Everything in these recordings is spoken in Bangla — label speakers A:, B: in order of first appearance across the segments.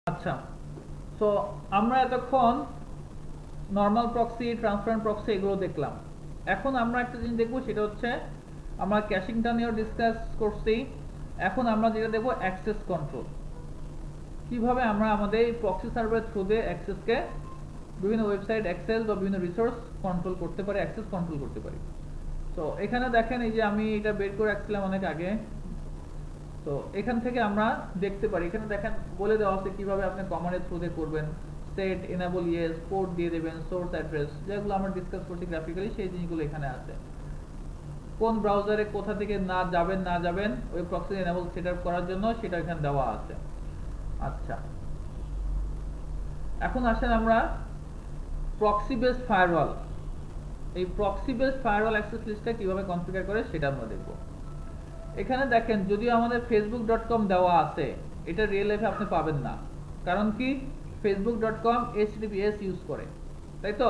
A: আচ্ছা, সো আমরা এতক্ষণ নর্মাল প্রক্সি, ট্রান্সপারেন্ট প্রক্সি এগুলো দেখলাম। এখন আমরা একটা জিনিস দেখবো, সেটা হচ্ছে আমরা ক্যাশিংটা নিয়েও ডিসকাস করছি। এখন আমরা যেটা দেখবো অ্যাক্সেস কন্ট্রোল, কিভাবে আমরা আমাদের এই প্রক্সি সার্ভারের থ্রু দিয়ে অ্যাক্সেসকে বিভিন্ন ওয়েবসাইট অ্যাক্সেস বা বিভিন্ন রিসোর্স কন্ট্রোল করতে পারি, অ্যাক্সেস কন্ট্রোল করতে পারি। তো এখানে দেখেন, এই যে আমি এটা বের করে রাখছিলাম অনেক আগে। তো এখান থেকে আমরা দেখতে পারি, এখানে দেখেন বলে দেওয়া আছে কিভাবে আপনি কমান্ডের থ্রু দিয়ে করবেন। সেট এনেবল ইয়েস, পোর্ট দিয়ে দেবেন, সোর্স অ্যাড্রেস, যেগুলো আমরা ডিসকাস করছি গ্রাফিক্যালি, সেই জিনিসগুলো এখানে আছে। কোন ব্রাউজারে কোথা থেকে না যাবেন ওই প্রক্সি এনেবল সেটআপ করার জন্য, সেটা এখানে দেওয়া আছে। আচ্ছা, এখন আসেন আমরা প্রক্সি বেসড ফায়ারওয়াল, এই প্রক্সি বেসড ফায়ারওয়াল অ্যাক্সেস লিস্টটা কিভাবে কনফিগার করে সেটা আমরা দেখব। এখানে দেখেন, যদিও আমাদের facebook.com দেওয়া আছে, এটা রিয়েল লাইফে আপনি পাবেন না। কারণ কি, facebook.com HTTPS ইউজ করে, তাই তো?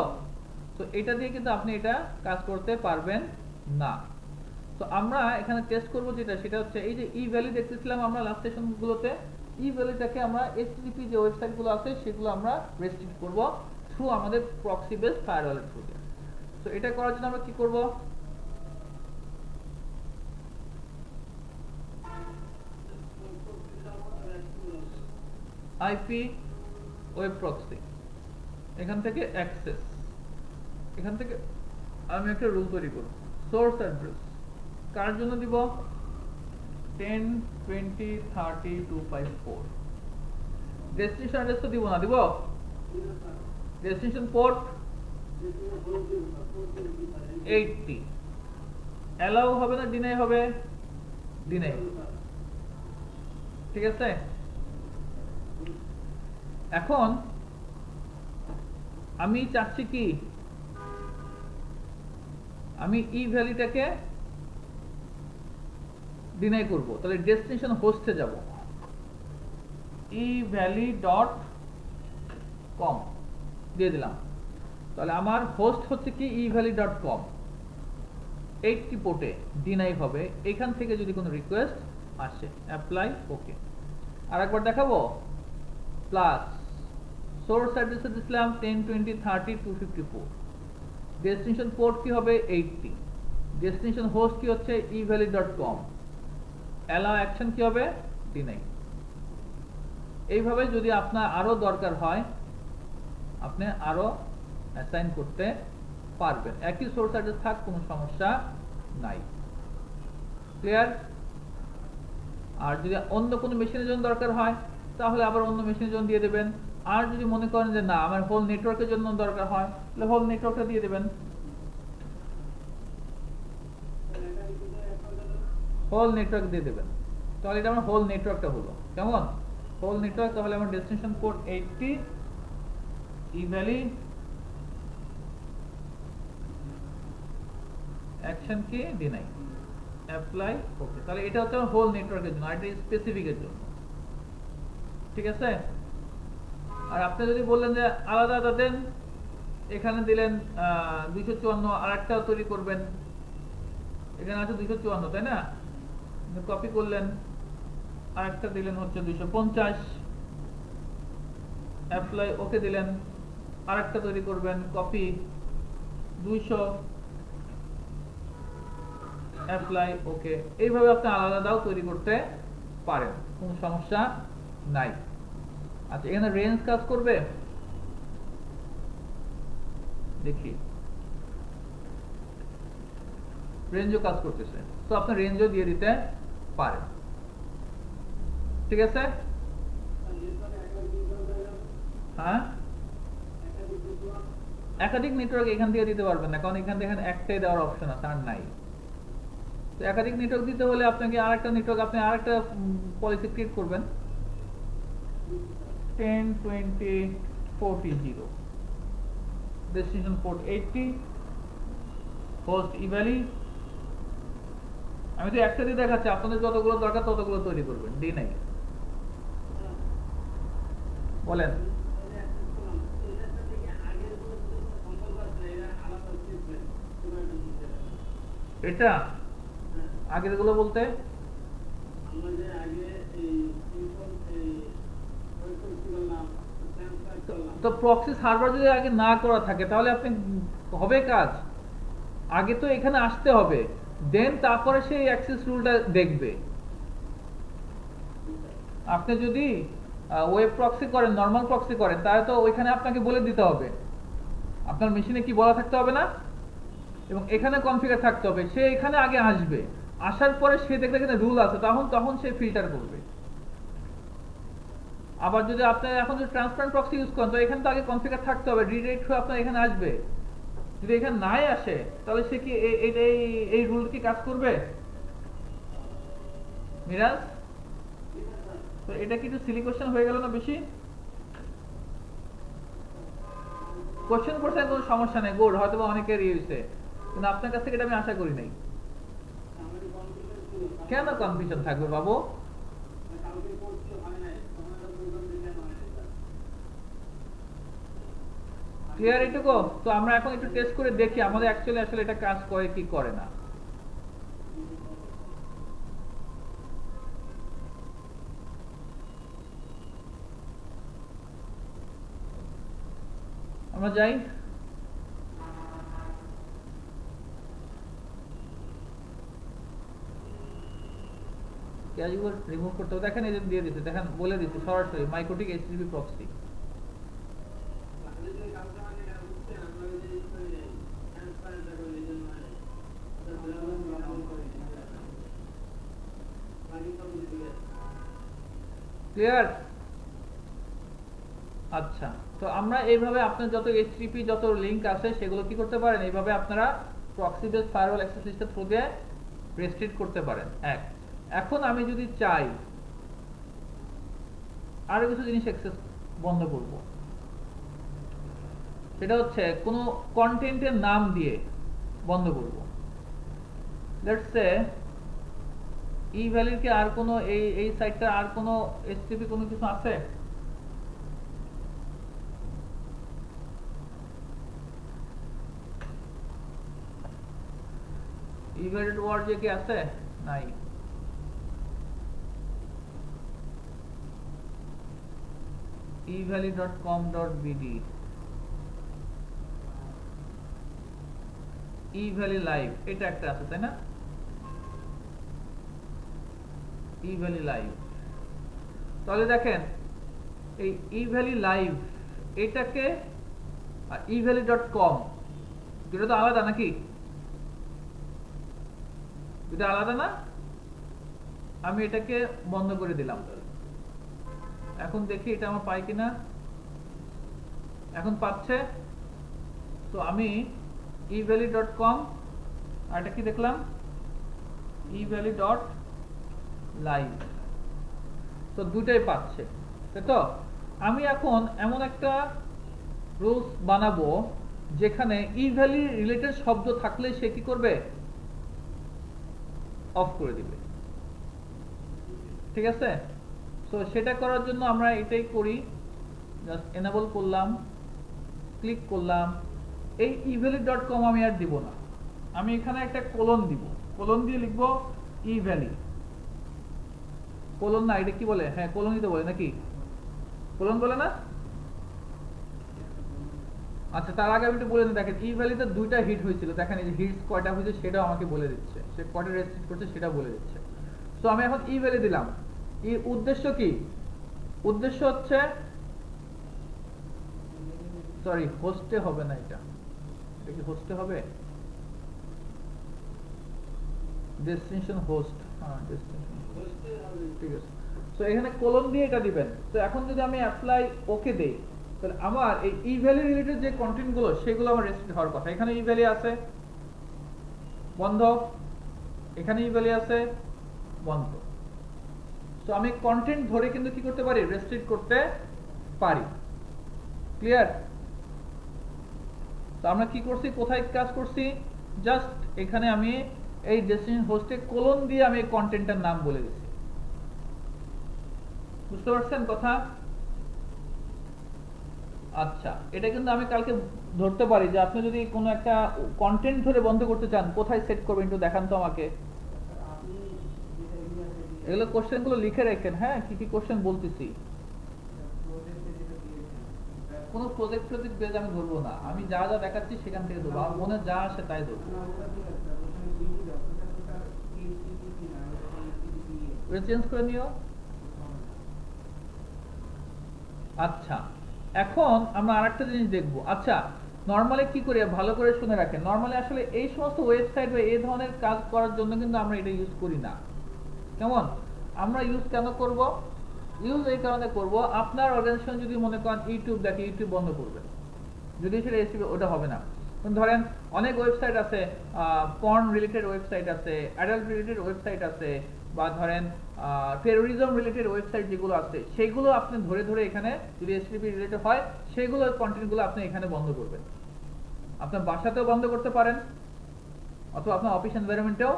A: তো এটা দিয়ে কিন্তু আপনি এটা কাজ করতে পারবেন না। তো আমরা এখানে টেস্ট করব যেটা, সেটা হচ্ছে এই যে ই ভ্যালি দেখতেছিলাম আমরা লাস্ট সেশনগুলোতে, ই ভ্যালিটাকে আমরা HTTP যে ওয়েবসাইটগুলো আছে সেগুলো আমরা রেস্ট্রিক্ট করব থ্রু আমাদের প্রক্সি বেসড ফায়ারওয়ালের থ্রু দিয়ে। তো এটা করার জন্য আমরা কি করব, আইপি ওয়েব প্রক্সি, এখান থেকে অ্যাক্সেস, এখান থেকে আমি একটা রুল তৈরি করব। সোর্স অ্যাড্রেস কার জন্য দিব, 10.20.30.254। ডেস্টিনেশন অ্যাড্রেস তো দিব না, দিব? Destination port 80। অ্যালাউ হবে না ডিনাই হবে? ডিনাই। ঠিক আছে, এখন আমি চাচ্ছি কি, আমি ই ভ্যালিটাকে ডিনাই করব। তাহলে ডেস্টিনেশন হোস্টে যাব, evalley.com দিয়ে দিলাম। তাহলে আমার হোস্ট হচ্ছে কি evalley.com, 80 পোর্টে ডিনাই হবে। এখান থেকে যদি কোনো রিকোয়েস্ট আসে, অ্যাপ্লাই ওকে। আর একবার দেখাবো, প্লাস সোর্স অ্যাড্রেসে দিলাম 10.20.30.254, ডেস্টিনেশন পোর্ট কি হবে 80, ডেস্টিনেশন হোস্ট কি হচ্ছে evalley.com, অ্যালাউ অ্যাকশন কি হবে ডিনাই। এইভাবে যদি আপনার আরো দরকার হয়, আপনি আরো অ্যাসাইন করতে পারবেন। একই সোর্স অ্যাড্রেস থাক, কোনো সমস্যা নাই। ক্লিয়ার? আর যদি অন্য কোনো মেশিনের জন্য দরকার হয়, তাহলে আবার অন্য মেশিনের জন্য দিয়ে দেবেন। আর যদি মনে করেন যে না, আমার হোল নেটওয়ার্কের জন্য দরকার হয়, তাহলে হোল নেটওয়ার্কটা দিয়ে দেবেন, হোল নেটওয়ার্ক দিয়ে দেবেন। তাহলে এটা আমার হোল নেটওয়ার্কটা হলো কেমন, হোল নেটওয়ার্ক। তাহলে আমার ডেস্টিনেশন পোর্ট 80, ইভ্যালি অ্যাকশন কি ডিনাই, অ্যাপ্লাই ওকে। তাহলে এটা হচ্ছে হোল নেটওয়ার্কের জন্য, আর এটা স্পেসিফিকের জন্য। ঠিক আছে? আর আপনি যদি বললেন যে আলাদা আলাদা দেন, এখানে দিলেন 254, আর একটা তৈরি করবেন, এখানে আছে 254, তাই না? কপি করলেন, আর একটা দিলেন হচ্ছে 250, অ্যাপ্লাই ওকে দিলেন, আর একটা তৈরি করবেন, কপি 200, অ্যাপ্লাই ওকে। এইভাবে আপনি আলাদা আলাদাও তৈরি করতে পারেন, কোনো সমস্যা নাই। আচ্ছা, এখানে রেঞ্জ কাজ করবে, দেখি রেঞ্জও কাজ করতেছে, তো আপনি রেঞ্জও দিয়ে দিতে পারেন। ঠিক আছে? হ্যাঁ, একাধিক নেটওয়ার্ক এখান থেকে দিতে পারবেন না, কারণ এখান থেকে একটাই দেওয়ার অপশন আছে, আর নাই। তো একাধিক নেটওয়ার্ক দিতে হলে আপনাকে আরেকটা নেটওয়ার্ক, আপনি আরেকটা পলিসি ক্রিয়েট করবেন, 10.20.40, ডেস্টিনেশন পোর্ট 80, হোস্ট ইভ্যালি। আমি তো একটা দিয়ে দেখাচ্ছি, আপনাদের যতগুলো দরকার ততগুলো তৈরি করবেন, ডি নাই। বলেন, এটা আগের গুলো বলতে তো প্রক্সি সার্ভার যদি আগে না করা থাকে তাহলে আপনি হবে কাজ, আগে তো এখানে আসতে হবে, দেন তারপরে সেই অ্যাক্সেস রুলটা দেখবে। আপনি যদি ওয়েব প্রক্সি করেন, নর্মাল প্রক্সি করেন, তাহলে তো ওইখানে আপনাকে বলে দিতে হবে, আপনার মেশিনে কি বলা থাকতে হবে না, এবং এখানে কনফিগার থাকতে হবে। সে এখানে আগে আসবে, আসার পরে সে দেখবে এখানে রুল আছে, তখন সে ফিল্টার করবে। আবার যদি আপনি এখন যদি ট্রান্সপারেন্ট প্রক্সি ইউজ করেন, তো এখানে তো আগে কনফিগার থাকতে হবে, রিডাইরেক্ট হয়ে আপনার এখানে আসবে। যদি এখানে নাই আসে তাহলে সে কি এই রুল কি কাজ করবে মিরাজ? তো এটা কি একটু সিলি কোশ্চেন হয়ে গেল না বেশি? কোশ্চেন করছেন কোনো সমস্যা নেই, গুড, হয়তো অনেকের হয়েছে, কিন্তু আপনার কাছ থেকে এটা আমি আশা করি নাই। কেন কনফিউশন থাকবে বাবু? ক্লিয়ার এটুকু? তো আমরা এখন একটু টেস্ট করে দেখি আমাদের অ্যাকচুয়ালি আসলে এটা কাজ করে কি করে না। আমরা যাই, ক্যাজুয়াল রিমুভ করতে হবে। দেখেন এই যে দিয়ে দিতে, দেখেন বলে দিতে সরাসরি মাইক্রোটিক এইচটিটিপি প্রক্সি। ক্লিয়ার? আচ্ছা, তো আমরা এইভাবে আপনার যত এইচটিটিপি যত লিংক আছে সেগুলো কি করতে পারেন, এইভাবে আপনারা প্রক্সি বেস ফায়ারওয়াল অ্যাক্সেস লিস্টের থ্রু দিয়ে রেস্ট্রিক্ট করতে পারেন। এক, এখন আমি যদি চাই আরো কিছু জিনিস অ্যাক্সেস বন্ধ করব, সেটা হচ্ছে কোনো কন্টেন্টের নাম দিয়ে বন্ধ করব। লেটস সে ই ভ্যালির কি আর কোনো এই সাইটটা আর কোনো এইচটিটিপি কোনো কিছু আছে? ইভ্যালিড ওয়ার্ড যে কি আছে? নাই। evali.com.bd, evali live, এটা একটা আছে তাই না? evali live, তাহলে দেখেন এই evali live এটাকে আর evali.com দুটো তো আলাদা নাকি? দুটো আলাদা না? আমি এটাকে বন্ধ করে দিলাম। এখন দেখি এটা আমার পাই কিনা। এখন পাচ্ছে। তো আমি evali.com আর এটা কি দেখলাম evali.live, তো দুটাই পাচ্ছে, তাই তো? আমি এখন এমন একটা রুলস বানাবো যেখানে evali রিলেটেড শব্দ থাকলে সে কি করবে, অফ করে দিবে। ঠিক আছে? সো সেটা করার জন্য আমরা এটাই করি, জাস্ট এনেবল করলাম, ক্লিক করলাম। এই evali.com আমি আর দিব না, আমি এখানে একটা কোলন দিব, কোলন দিয়ে লিখবো evali। কোলন না, এটা কি বলে? হ্যাঁ কোলন দিতে বলে নাকি? কোলন বলে না? আচ্ছা, তার আগে আমি একটু বলে দিই। দেখেন evali-তে দুইটা হিট হয়েছিল, দেখেন এই যে হিটস কয়টা হয়েছে সেটাও আমাকে বলে দিচ্ছে, সে কয়টা রেস্ট্রিক্ট করছে সেটা বলে দিচ্ছে। সো আমি এখন evali দিলাম। এই উদ্দেশ্য কি? উদ্দেশ্য হচ্ছে, সরি হোস্টে হবে না, এটা কি হোস্টে হবে? ডেস্টিনেশন হোস্ট, হ্যাঁ ডেস্টিনেশন হোস্ট, ঠিক আছে। সো এখানে কোলন দিয়ে এটা দিবেন। তো এখন যদি আমি অ্যাপ্লাই ওকে দেই, তাহলে আমার এই evali রিলেটেড যে কন্টেন্ট গুলো সেগুলো আমার রেস্ট্রিক্ট হওয়ার কথা। এখানে evali আছে, বন্ধ। এখানে evali আছে, বন্ধ। তো আমি কন্টেন্ট ধরে কিন্তু কি করতে পারি, রেস্ট্রিক্ট করতে পারি। ক্লিয়ার? তো আমরা কি করছি, কোথায় কাজ করছি, জাস্ট এখানে আমি এই ডেস্টিনেশন হোস্টে কোলন দিয়ে আমি কন্টেন্টের নাম বলে দিচ্ছি। বুঝতে পারছেন কথা? আচ্ছা, এটা কিন্তু আমি কালকে ধরতে পারি যে আপনি যদি কোনো একটা কন্টেন্ট ধরে বন্ধ করতে চান কোথায় সেট করবেন একটু দেখান তো আমাকে। এগুলো কোশ্চেন গুলো লিখে রাখেন, হ্যাঁ কি কি কোশ্চেন বলতেছি। কোনো প্রজেক্ট বেজ আমি ধরবো না, আমি যা যা দেখাচ্ছি সেখান থেকে ধরবো, আমার মনে যা আসে তাই ধরবো। চেঞ্জ করে নিও। আচ্ছা, এখন আমরা আরেকটা জিনিস দেখবো। আচ্ছা, নরমালি কি করি, ভালো করে শুনে রাখেন, নরমালি আসলে এই সমস্ত ওয়েবসাইট বা এই ধরনের কাজ করার জন্য কিন্তু আমরা এটা ইউজ করি না। কেমন? আমরা ইউজ কেন করব? ইউজ এই কারণে করব, আপনার অর্গানাইজেশন যদি মনে করেন ইউটিউব দেখে, ইউটিউব বন্ধ করবে, যদি সেটা এসিপি, ওটা হবে না। ধরেন অনেক ওয়েবসাইট আছে, পর্ন রিলেটেড ওয়েবসাইট আছে, অ্যাডাল্ট রিলেটেড ওয়েবসাইট আছে, বা ধরেন টেরোরিজম রিলেটেড ওয়েবসাইট যেগুলো আছে, সেগুলো আপনি ধরে ধরে এখানে যদি এসটিপি রিলেটেড হয়, সেগুলো কন্টেন্টগুলো আপনি এখানে বন্ধ করবেন। আপনার বাসাতেও বন্ধ করতে পারেন, অথবা আপনার অফিস এনভায়রনমেন্টেও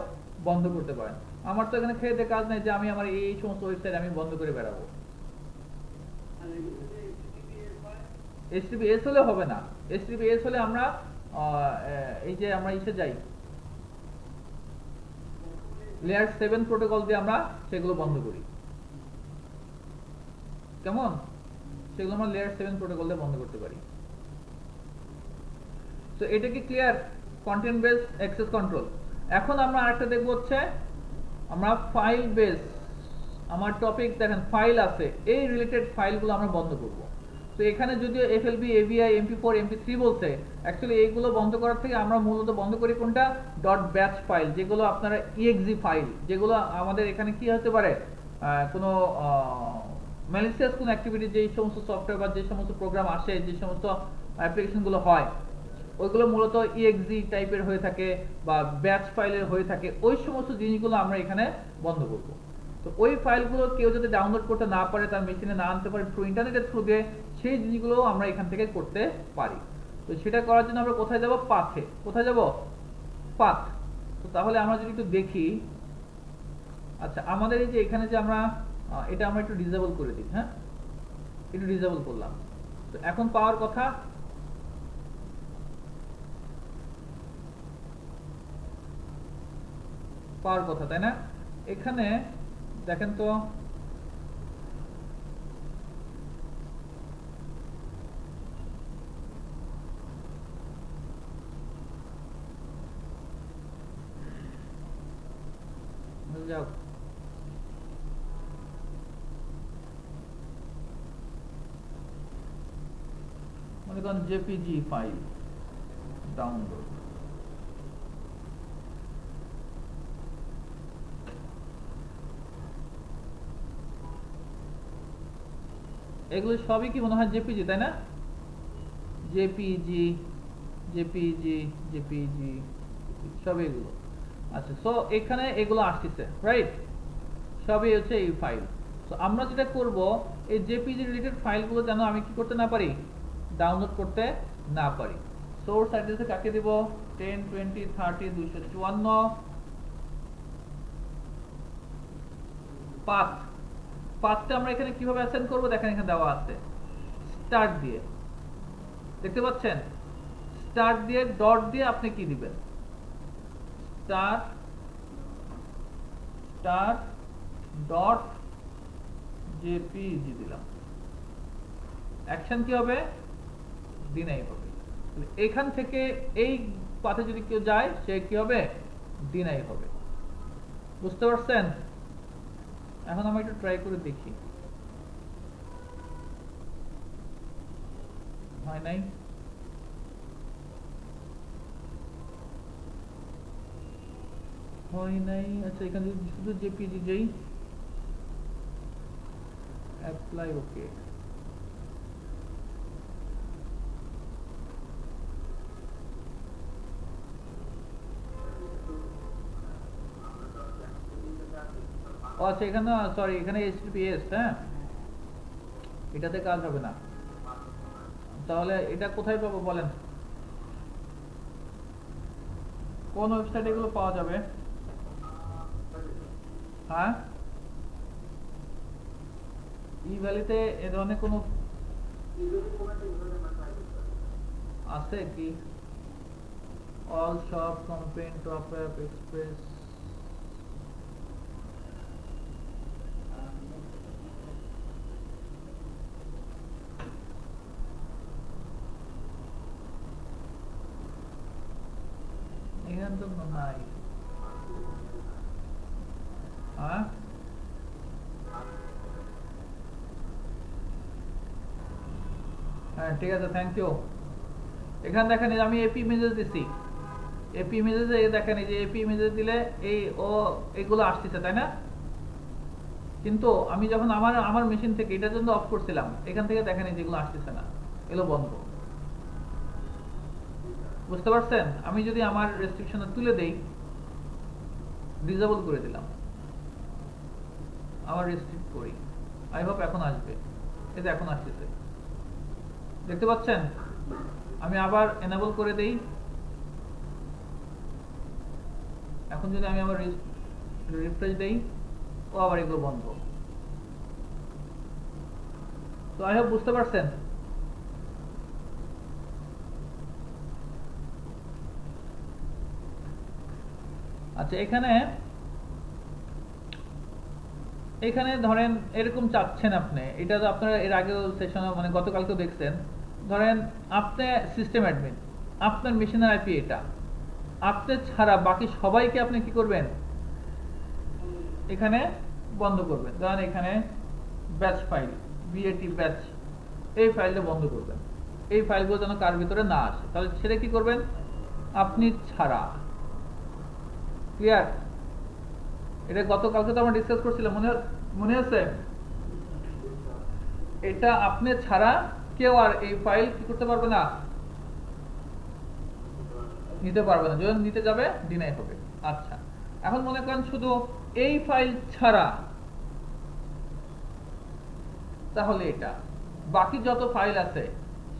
A: বন্ধ করতে পারেন। আমার তো এখানে খেয়ে কাজ নেই যে আমি আমার এই সমস্ত ওয়েবসাইট আমি বন্ধ করে বেড়াবো। HTTPS হলে হবে না। HTTPS হলে আমরা এই যে আমরা ইসে যাই, লেয়ার 7 প্রোটোকল দিয়ে আমরা সেগুলো বন্ধ করি। কেমন? সেগুলো আমরা লেয়ার 7 প্রোটোকল দিয়ে বন্ধ করতে পারি। তো এটা কি clear? Content base access control. এখন আমরা আরেকটা দেখব, হচ্ছে আমরা ফাইল বেস, আমার টপিক দেখেন ফাইল আছে, এই রিলেটেড ফাইলগুলো আমরা বন্ধ করব। তো এখানে যদিও FLB, AVI, MP4, MP3 বলছে, অ্যাকচুয়ালি এইগুলো বন্ধ করার থেকে আমরা মূলত বন্ধ করি কোনটা, .batch ফাইল, যেগুলো আপনারা exe ফাইল, যেগুলো আমাদের এখানে কি হতে পারে, কোনো ম্যালিসিয়াস কোনো অ্যাক্টিভিটি, যেই সমস্ত সফটওয়্যার বা যে সমস্ত প্রোগ্রাম আসে, যে সমস্ত অ্যাপ্লিকেশনগুলো হয়, ওইগুলো মূলত exe টাইপের হয়ে থাকে বা ব্যাচ ফাইলের হয়ে থাকে, ওই সমস্ত জিনিসগুলো আমরা এখানে বন্ধ করব। তো ওই ফাইলগুলো কেউ যদি ডাউনলোড করতে না পারে, তার মেশিনে না আনতে পারে, থ্রু ইন্টারনেটের থ্রু দিয়ে, সেই জিনিসগুলো আমরা এখান থেকে করতে পারি। তো সেটা করার জন্য আমরা কোথায় যাব? পাথে। কোথায় যাব? পাথ। তো তাহলে আমরা যদি একটু দেখি, আচ্ছা আমাদের এই যে এখানে যে আমরা এটা আমরা একটু ডিসেবল করে দিই, হ্যাঁ, একটু ডিসেবল করলাম। তো এখন পাওয়ার কথা, তাই না? এখানে দেখেন তো, যাও মনে করেন জেপিজি ফাইল ডাউনলোড, এগুলো সবই কি মনে হয় জেপিজি, তাই না? জেপিজি, জেপিজি, জেপিজি, সব এগুলো। আচ্ছা, সো এখানে এগুলো আসতেছে, রাইট? সবই হচ্ছে এই ফাইল। তো আমরা যেটা করব, এই জেপিজি রিলেটেড ফাইলগুলো যেন আমি কি করতে না পারি, ডাউনলোড করতে না পারি। সোর্স অ্যাড্রেসে কাকে দিব? 10, 20, 30, 254। পাথ, পাথটা আমরা এখানে কিভাবে অ্যাসাইন করব? দেখেন এখানে দেওয়া আছে স্টার্ট দিয়ে, দেখতে পাচ্ছেন? স্টার্ট দিয়ে ডট দিয়ে আপনি কি দিবেন? স্টার্ট, স্টার্ট ডট জেপিজি দিলাম। অ্যাকশন কি হবে? ডিনাই হবে। এখান থেকে এই পাথে যদি কেউ যায়, সে কি হবে? ডিনাই হবে। বুঝতে পারছেন? এখন আমরা একটু ট্রাই করে দেখি, হয় নাই? হয় নাই। আচ্ছা, এখানে শুধু জেপিজি যেই অ্যাপ্লাই, ওকে। আচ্ছা, এখানে সরি, এখানে HTTPS, হ্যাঁ, এটাতে কাজ হবে না। তাহলে এটা কোথায় পাবো বলেন? কোন ওয়েবসাইটে এগুলো পাওয়া যাবে? হ্যাঁ, ই ভ্যালিতে এ ধরনের কোনো আছে কি? All shop, campaign, top app, express, দেখানোর জন্য নাই। হ্যাঁ হ্যাঁ ঠিক আছে, থ্যাংক ইউ। এখানে দেখেন আমি এপি ইমেজেস দিছি, এপি ইমেজেস দেখেন এই যে এপি ইমেজেস দিলে এই ও এগুলো আসতেছে তাই না? কিন্তু আমি যখন আমার আমার মেশিন থেকে এটার জন্য অফ করছিলাম, এখান থেকে দেখেন এই যেগুলো আসতেছে না, এগুলো বন্ধ। বুঝতে পারছেন? আমি যদি আমার রেস্ট্রিকশন তুলে দেই, ডিসেবল করে দিলাম, আবার রেস্ট্রিক্ট করি, আই হোপ এখন আসবে। এই যে এখন আসতেছে, দেখতে পাচ্ছেন? আমি আবার এনেবল করে দেই, এখন যদি আমি আবার রিফ্রেশ দেই, ও আবার এগুলো বন্ধ। তো আই হোপ বুঝতে পারছেন। আচ্ছা, এখানে এখানে ধরেন এরকম চাচ্ছেন আপনি, এটা তো আপনারা এর আগেও সেশনে মানে গতকালকেও দেখছেন। ধরেন আপনি সিস্টেম অ্যাডমিন, আপনার মেশিনের আইপি এটা, আপনি ছাড়া বাকি সবাইকে আপনি কি করবেন, এখানে বন্ধ করবেন। ধরেন এখানে ব্যাচ ফাইল, বিএটি ব্যাচ, এই ফাইলটা বন্ধ করবেন, এই ফাইলগুলো যেন কার ভিতরে না আসে। তাহলে সেটা কি করবেন, আপনি ছাড়া। ক্লিয়ার? এটা গতকালকে তো আমরা ডিসকাস করছিলাম, মনে আছে? এটা আপনি ছাড়া কেউ আর এই ফাইল কি করতে পারবে না, নিতে পারবে না। যখন নিতে যাবে ডিনাই হবে। আচ্ছা, এখন মনে করেন শুধু এই ফাইল ছাড়া, তাহলে এটা বাকি যত ফাইল আছে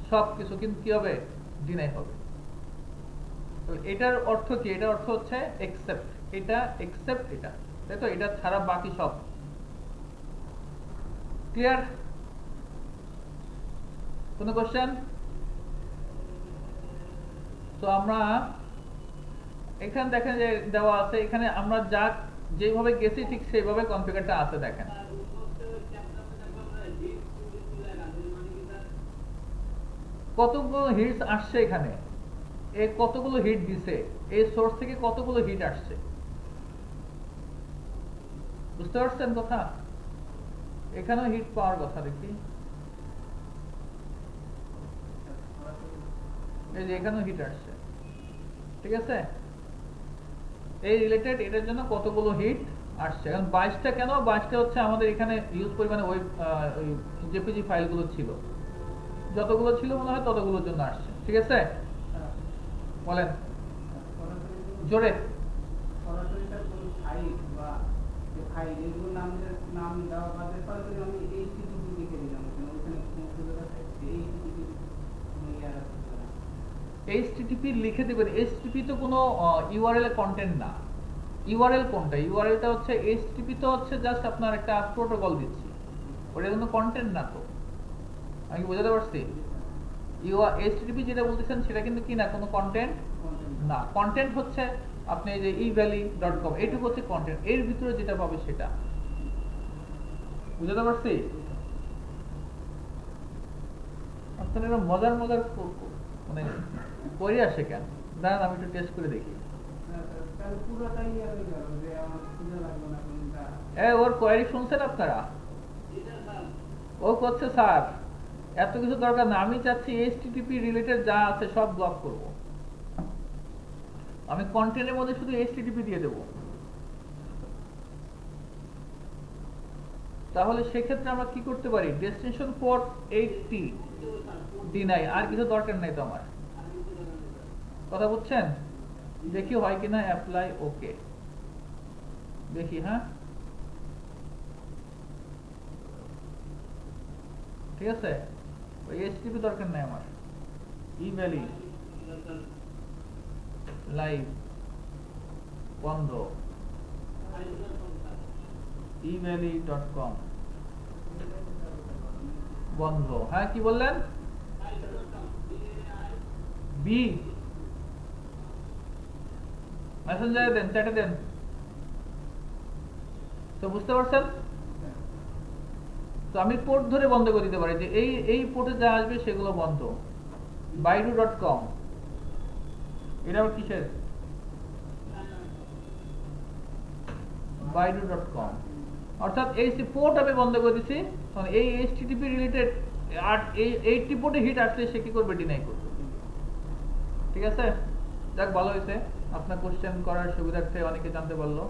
A: সব কিছু কিন্তু কি হবে, ডিনাই হবে। তো এটার অর্থ কি? এটার অর্থ হচ্ছে এক্সেপ্ট, এটা এক্সেপ্ট এটা, তাই তো? এটা ছাড়া বাকি সব। ক্লিয়ার? কোনো কোশ্চেন? তো আমরা এখানে দেখেন যে দেওয়া আছে, এখানে আমরা যা যেভাবে গেছি ঠিক সেইভাবে কনফিগারটা আছে। দেখেন কতগুলো হিটস আসছে এখানে, এই কতগুলো হিট দিছে, এই সোর্স থেকে কতগুলো হিট আসছে। বুঝতে পারছেন কথা? এখানেও হিট পাওয়ার কথা। দেখি এই যে এখানেও হিট আসছে, ঠিক আছে? এই রিলেটেড এটার জন্য কতগুলো হিট আসছে। এখন 22টা কেন? 22টা হচ্ছে আমাদের এখানে ইউজ পরিমাণে ওই জেপিজি ফাইলগুলো ছিল, যতগুলো ছিল মনে হয় ততগুলোর জন্য আসছে। ঠিক আছে, বলেন জোরে। এইচটিটিপি লিখে দিবেন। এইচটিটিপি তো কোনো ইউআরএল এর কন্টেন্ট না। ইউআরএল কোনটা? ইউআরএলটা হচ্ছে, এইচটিটিপি তো হচ্ছে জাস্ট আপনার একটা প্রোটোকল দিচ্ছি, ওটা কোনো কন্টেন্ট না। তো আমি কি বোঝাতে পারছি? এইচটিটিপি যেটা বলতেছেন সেটা কিন্তু কি না, কোনো কন্টেন্ট না। কন্টেন্ট হচ্ছে আপনি এই যে evalley.com, এইটুকু হচ্ছে কন্টেন্ট, এর ভিতরে যেটা পাবে সেটা। বুঝাতে পারছি? আপনার এরকম মজার মজার মানে করে আসে কেন? দাঁড়ান আমি একটু টেস্ট করে দেখি। ওর কোয়েরি শুনছেন আপনারা? ও করছে স্যার এত কিছু দরকার না, আমি চাচ্ছি এইচটিটিপি রিলেটেড যা আছে সব ব্লক করব, আমি কন্টেন্টের মধ্যে শুধু এইচটিটিপি দিয়ে দেব। তাহলে সেক্ষেত্রে আমরা কি করতে পারি, ডেস্টিনেশন পোর্ট 80 ডিনাই, আর কিছু দরকার নাই তো আমার। কথা বুঝছেন? দেখি হয় কিনা, অ্যাপ্লাই ওকে দেখি। হ্যাঁ ঠিক আছে, ওই এইচটিটিপি দরকার নাই আমার। ইভ্যালি লাইভ বন্ধ, evalley.com বন্ধ। হ্যাঁ কি বললেন? বি মেসেঞ্জারে দেন, চ্যাটে দেন। তো বুঝতে পারছেন? তো আমি পোর্ট ধরে বন্ধ করে দিতে পারি যে এই পোর্টে যা আসবে সেগুলো বন্ধ। baidu.com এটা আবার কিসের? baidu.com অর্থাৎ এই পোর্ট আমি বন্ধ করে দিছি, কারণ এই HTTP রিলেটেড আর এই 80 পোর্টে হিট আসলে সে কি করবে, ডিনাই করবে। ঠিক আছে, যাক ভালো হয়েছে, আপনার কোশ্চেন করার সুবিধার্থে অনেকে জানতে পারলো।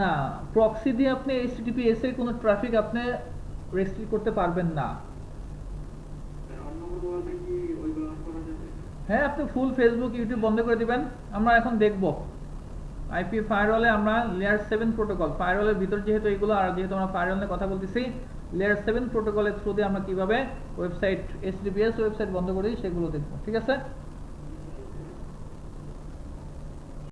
A: না, প্রক্সি দিয়ে আপনি HTTPS এর কোনো ট্রাফিক আপনি রেস্ট্রিক্ট করতে পারবেন না। হ্যাঁ, আপনি ফুল ফেসবুক ইউটিউব বন্ধ করে দিবেন। আমরা এখন দেখব আইপি ফায়ারওয়ালে আমরা লেয়ার 7 প্রোটোকল, ফায়ারওয়ালের ভিতর যেহেতু এগুলো, আর যেহেতু আমরা ফায়ারওয়াল নিয়ে কথা বলতেছি, লেয়ার 7 প্রোটোকলের থ্রু দিয়ে আমরা কিভাবে ওয়েবসাইট HTTPS ওয়েবসাইট বন্ধ করি সেগুলো দেখব। ঠিক আছে।